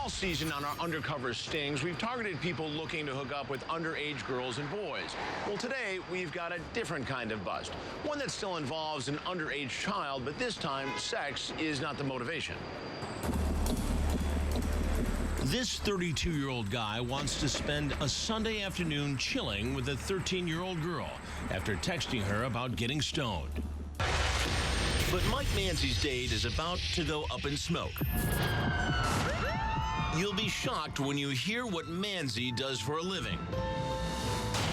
All season on our Undercover Stings, we've targeted people looking to hook up with underage girls and boys. Well, today, we've got a different kind of bust. One that still involves an underage child, but this time, sex is not the motivation. This 32-year-old guy wants to spend a Sunday afternoon chilling with a 13-year-old girl after texting her about getting stoned. But Mike Manzi's date is about to go up in smoke. You'll be shocked when you hear what Manzi does for a living.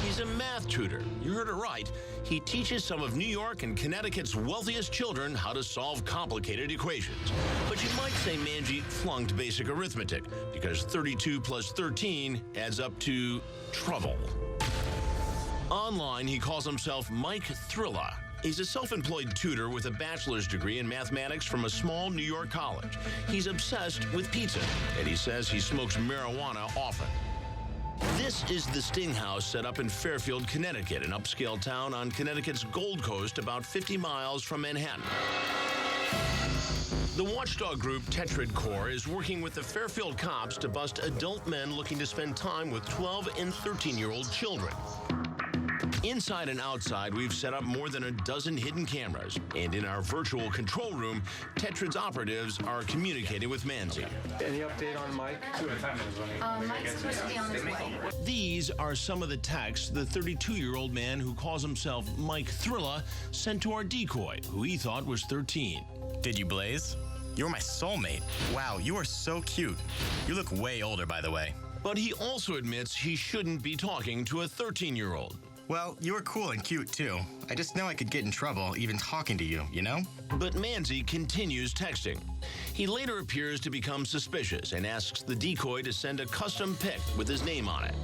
He's a math tutor. You heard it right. He teaches some of New York and Connecticut's wealthiest children how to solve complicated equations. But you might say Manzi flunked basic arithmetic, because 32 plus 13 adds up to trouble. Online, he calls himself Mike Thrilla. He's a self-employed tutor with a bachelor's degree in mathematics from a small New York college. He's obsessed with pizza, and he says he smokes marijuana often. This is the Sting House set up in Fairfield, Connecticut, an upscale town on Connecticut's Gold Coast, about 50 miles from Manhattan. The watchdog group Tetrad Corps is working with the Fairfield cops to bust adult men looking to spend time with 12 and 13-year-old children. Inside and outside, we've set up more than a dozen hidden cameras. And in our virtual control room, Tetrad's operatives are communicating with Manzi. Any update on Mike? Mike's supposed to be on his way. These are some of the texts the 32-year-old man who calls himself Mike Thrilla sent to our decoy, who he thought was 13. Did you blaze? You're my soulmate. Wow, you are so cute. You look way older, by the way. But he also admits he shouldn't be talking to a 13-year-old. Well, you were cool and cute, too. I just know I could get in trouble even talking to you, you know? But Manzi continues texting. He later appears to become suspicious and asks the decoy to send a custom pic with his name on it.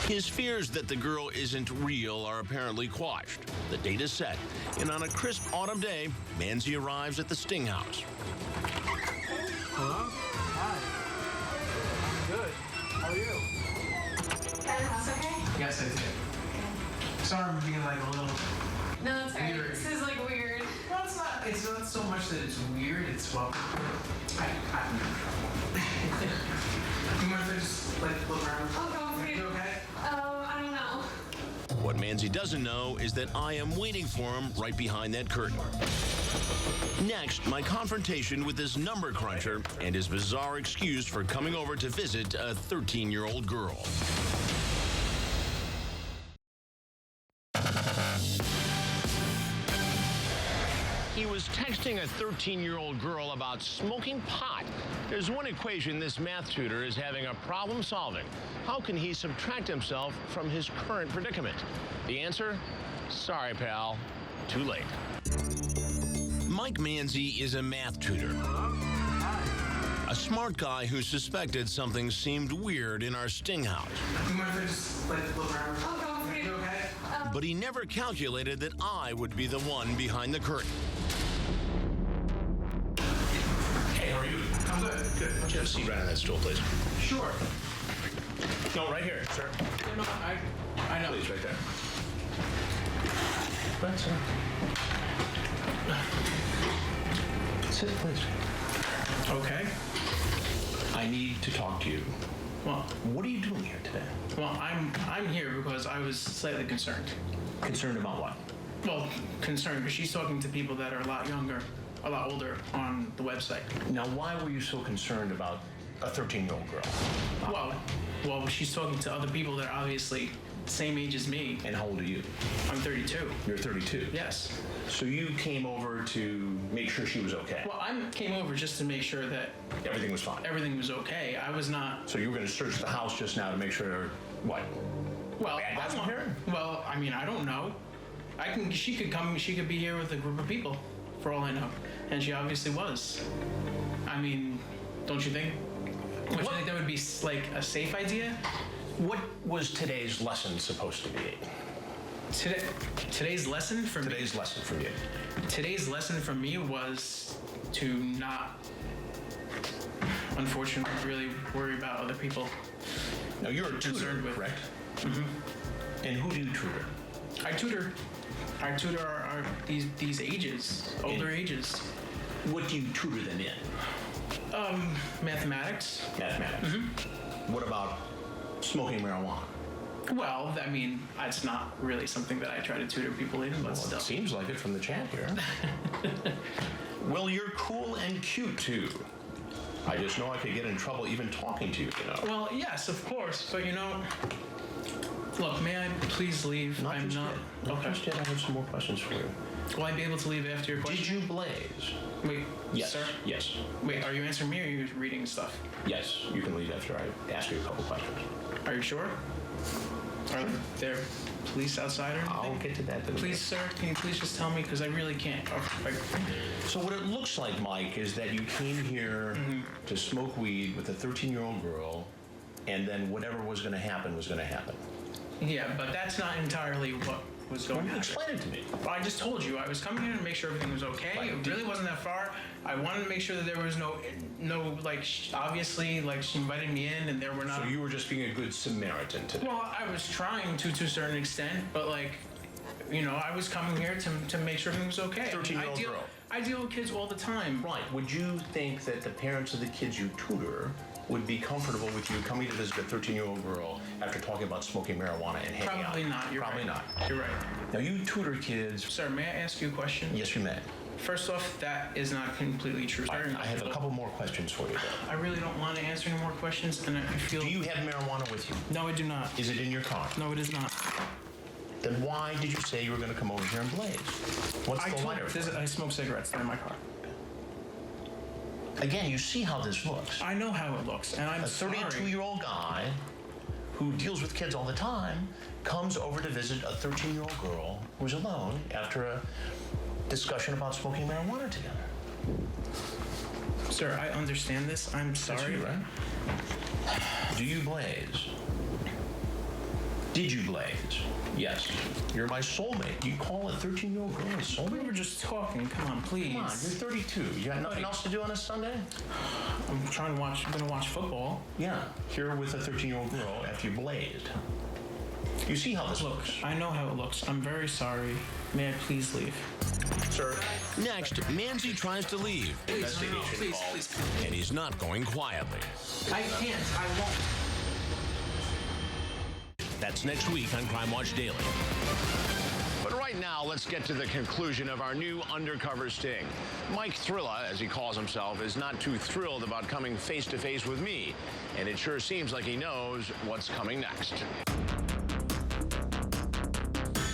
His fears that the girl isn't real are apparently quashed. The date is set, and on a crisp autumn day, Manzi arrives at the Sting House. Hello? Hi. I'm good. How are you? Are the house okay? Yes, I did. Sorry, I'm being like a little. No, it's alright. Weird. This is like weird. No, it's not. It's not so much that it's weird. It's well. I'm in trouble. You mind if I just like look around? Oh, go for it. You okay? I don't know. What Manzi doesn't know is that I am waiting for him right behind that curtain. Next, my confrontation with this number cruncher and his bizarre excuse for coming over to visit a 13-year-old girl. He was texting a 13-year-old girl about smoking pot. There's one equation this math tutor is having a problem solving. How can he subtract himself from his current predicament? The answer? Sorry, pal. Too late. Mike Manzi is a math tutor. A smart guy who suspected something seemed weird in our Sting House. You mind if I just like look around? Oh, go for it. You okay? But he never calculated that I would be the one behind the curtain. Hey, how are you? I'm good. Good. Why don't you have a seat right on that stool, please? Sure. No, right here, sir. You know, I know. Please, right there. Right, sir. Sit, please. Okay. I need to talk to you. Well, What are you doing here today? well, I'm here because I was slightly concerned. Concerned about what? Well, concerned because she's talking to people that are a lot younger, a lot older on the website. Now, why were you so concerned about a 13-year-old girl? Well, she's talking to other people that are obviously the same age as me. And how old are you? I'm 32. You're 32. Yes. So you came over to make sure she was okay. Well, I came over just to make sure that Everything was fine. everything was okay. I was not. So you were going to search the house just now to make sure what? Well, Bad guys I from here? Well, I mean, I don't know. She could come. She could be here with a group of people, for all I know, and she obviously was. I mean, don't you think? Don't you think that would be like a safe idea? What was today's lesson supposed to be? Today's lesson for me. Today's lesson for you. Today's lesson for me was to not, unfortunately, really worry about other people. Now, you're a tutor, Concerned with- correct? Mm-hmm. And who do you tutor? I tutor these ages, older ages. What do you tutor them in? Mathematics. Mathematics. What about smoking marijuana? Well, I mean, it's not really something that I try to tutor people in, but Well, still. it seems like it from the chat here. Well, you're cool and cute, too. I just know I could get in trouble even talking to you, you know. Well, yes, of course, but you know, look, may I please leave? Not just yet. Not just yet. I have some more questions for you. Will I be able to leave after your question? Did you blaze? Wait, Yes. sir? Yes. Wait, are you answering me or are you reading stuff? Yes. You can leave after I ask you a couple questions. Are you sure? Are there police outside or anything? I'll get to that. Please, sir, can you please just tell me? Because I really can't. So what it looks like, Mike, is that you came here to smoke weed with a 13-year-old girl, and then whatever was going to happen was going to happen. Yeah, but that's not entirely what was going on. Explain it to me. Well, I just told you I was coming here to make sure everything was okay. Right. It really wasn't that far. I wanted to make sure that there was no like obviously like she invited me in and there were not. So you were just being a good Samaritan today. Well, I was trying to a certain extent, but like, you know, I was coming here to make sure everything was okay. 13-year-old girl. I deal with kids all the time. Right. Would you think that the parents of the kids you tutor would be comfortable with you coming to visit a 13-year-old girl after talking about smoking marijuana and hanging out? Probably not. You're Probably right. not. You're right. Now, you tutor kids. Sir, may I ask you a question? Yes, you may. First off, that is not completely true. I have a couple more questions for you, though. I really don't want to answer any more questions, and I feel... Do you have marijuana with you? No, I do not. Is it in your car? No, it is not. Then why did you say you were going to come over here and blaze? What's the lighter for? I smoke cigarettes. They're in my car. Again, you see how this looks. I know how it looks, and I'm A sorry. 32-year-old guy who deals with kids all the time comes over to visit a 13-year-old girl who's alone after a discussion about smoking marijuana together. Sir, I understand this. I'm sorry. That's you, right? Do you blaze? Did you blaze? Yes. You're my soulmate. You call a 13-year-old girl a We soulmate? were just talking. Come on, please. Come on, you're 32. You got nothing else to do on a Sunday? I'm gonna watch football. Yeah. Here with a 13-year-old girl after you blazed. You see how this looks? I know how it looks. I'm very sorry. May I please leave? Sir. Next, Manzi tries to leave, Please. and he's not going quietly. I can't. I won't. That's next week on Crime Watch Daily. But right now, let's get to the conclusion of our new undercover sting. Mike Thrilla, as he calls himself, is not too thrilled about coming face-to-face with me, and it sure seems like he knows what's coming next.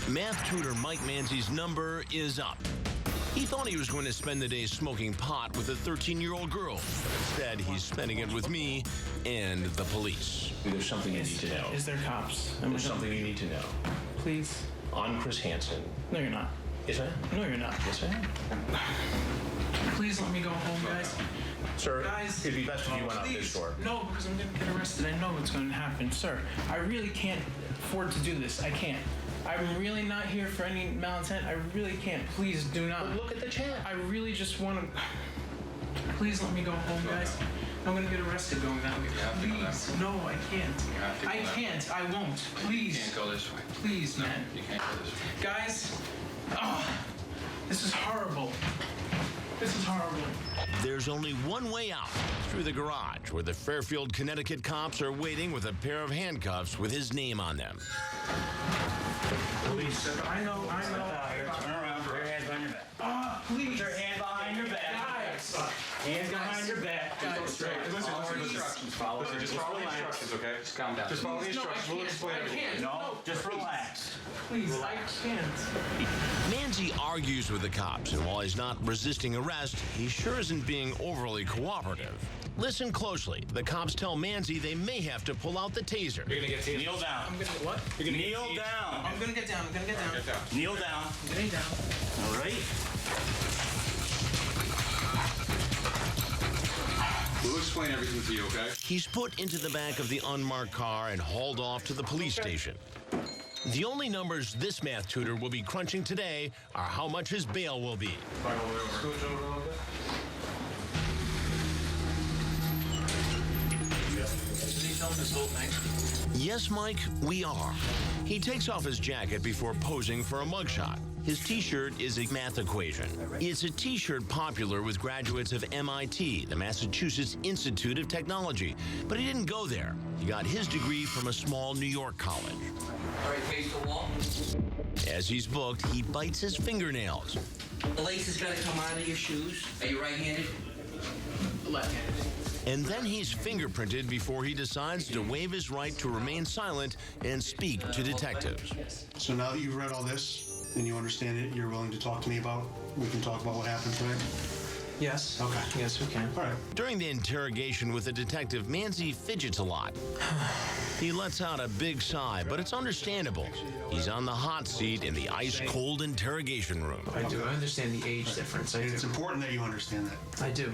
Math tutor Mike Manzi's number is up. He thought he was going to spend the day smoking pot with a 13-year-old girl. Instead, he's spending it with me and the police. There's something you need to know. Is there cops? There's something you need to know. Please. I'm Chris Hansen. No, you're not. Is that? No, you're not. Yes, I am. Please let me go home, guys. Sir, Guys, it'd be best if you went out please. this door. No, because I'm going to get arrested. I know what's going to happen. Sir, I really can't afford to do this. I can't. I'm really not here for any malintent. I really can't. Please do not. But look at the chat. I really just want to... Please let me go home, guys. I'm going to get arrested going that way. Please. No, I can't. I can't. I won't. Please. You can't go this way. Please, man. You can't go this way. Guys. Oh, this is horrible. This is horrible. There's only one way out, through the garage, where the Fairfield, Connecticut cops are waiting with a pair of handcuffs with his name on them. Please. I know. Turn around, put your hands behind your back. Please. Put your hands behind your back. Guys. Hands behind your back. Guys. Straight. Listen, instructions. Follow Listen, just follow the instructions, okay? Just calm down. Just follow the No, I instructions. We'll can't. explain I everything. can't. No, just relax. Please, I can't. Manzi argues with the cops, and while he's not resisting arrest, he sure isn't being overly cooperative. Listen closely. The cops tell Manzi they may have to pull out the taser. You're gonna get tased. Kneel down. I'm gonna what? You're gonna Kneel get tased. down. I'm gonna get down. Get down. Kneel down. I'm getting down. All right. We'll explain everything to you, okay? He's put into the back of the unmarked car and hauled off to the police station. The only numbers this math tutor will be crunching today are how much his bail will be. Scooch over a little bit. Did he film this whole thing? Yes, Mike, we are. He takes off his jacket before posing for a mugshot. His t-shirt is a math equation. It's a t-shirt popular with graduates of MIT, the Massachusetts Institute of Technology. But he didn't go there. He got his degree from a small New York college. All right, face the wall. As he's booked, he bites his fingernails. The lace is gonna come out of your shoes. Are you right-handed? Left-handed. And then he's fingerprinted before he decides to waive his right to remain silent and speak to detectives. So now that you've read all this and you understand it, you're willing to talk to me about, we can talk about what happened tonight? Yes. Okay. Yes, we can. All right. During the interrogation with the detective, Manzi fidgets a lot. He lets out a big sigh, but it's understandable. He's on the hot seat in the ice-cold interrogation room. I do. I understand the age difference. I And do. it's important that you understand that. I do.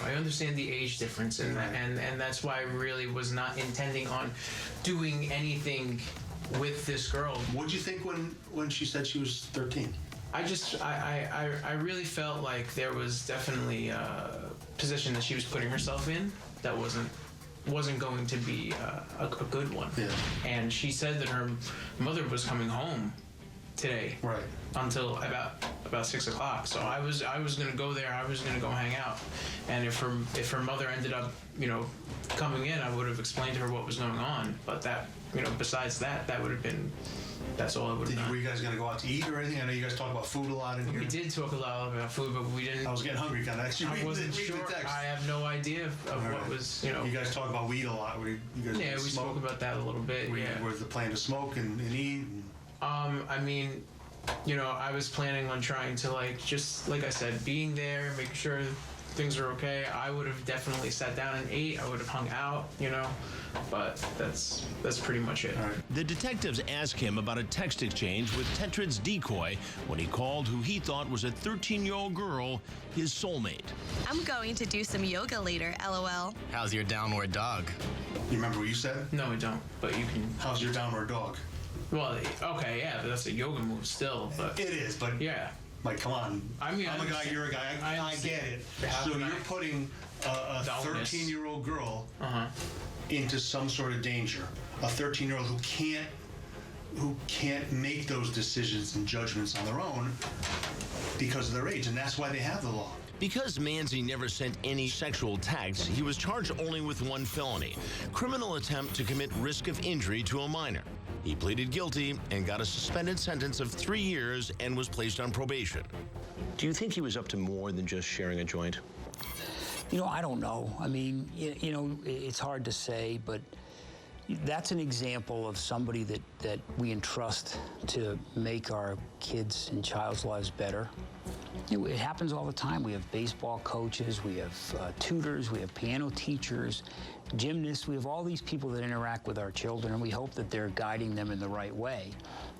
I understand the age difference, and that's why I really was not intending on doing anything with this girl. What'd you think when she said she was 13? I really felt like there was definitely a position that she was putting herself in that wasn't going to be a good one. Yeah. And she said that her mother was coming home today. Right. Until about 6 o'clock. So I was gonna go there. I was gonna go hang out. And if her mother ended up, coming in, I would have explained to her what was going on. But that, besides that would have been. That's all I would have done. Were you guys going to go out to eat or anything? I know you guys talk about food a lot in here. We did talk a lot about food, but we didn't. I was getting hungry kind of. Actually, I wasn't sure. I have no idea of what was, You guys talk about weed a lot. You guys Yeah, we spoke about that a little bit. Yeah. Was the plan to smoke and eat? I mean, I was planning on trying to just like I said, being there, making sure things are okay. I would have definitely sat down and ate. I would have hung out, but that's pretty much it. All right. The detectives ask him about a text exchange with Tetrad's decoy when he called who he thought was a 13-year-old girl his soulmate. I'm going to do some yoga later, LOL. How's your downward dog? You remember what you said? No, I don't. But you can. How's your downward dog? Well, okay, yeah, but that's a yoga move still. But It is, but yeah. Like, come on. I mean, I'm a guy, you're a guy. I get it. So you're putting a 13-year-old girl into some sort of danger. A 13-year-old who can't make those decisions and judgments on their own because of their age, and that's why they have the law. Because Manzi never sent any sexual texts, he was charged only with one felony, criminal attempt to commit risk of injury to a minor. He pleaded guilty and got a suspended sentence of 3 years and was placed on probation. Do you think he was up to more than just sharing a joint? I don't know. I mean, it's hard to say, but that's an example of somebody that we entrust to make our kids' and child's lives better. It happens all the time. We have baseball coaches, we have tutors, we have piano teachers, gymnasts. We have all these people that interact with our children, and we hope that they're guiding them in the right way.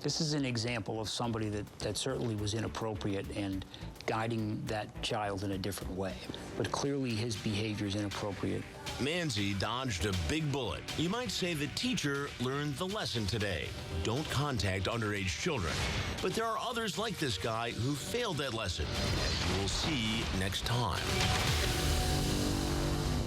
This is an example of somebody that certainly was inappropriate and guiding that child in a different way. But clearly his behavior is inappropriate. Manzi dodged a big bullet. You might say the teacher learned the lesson today. Don't contact underage children. But there are others like this guy who failed that lesson, as you will see next time.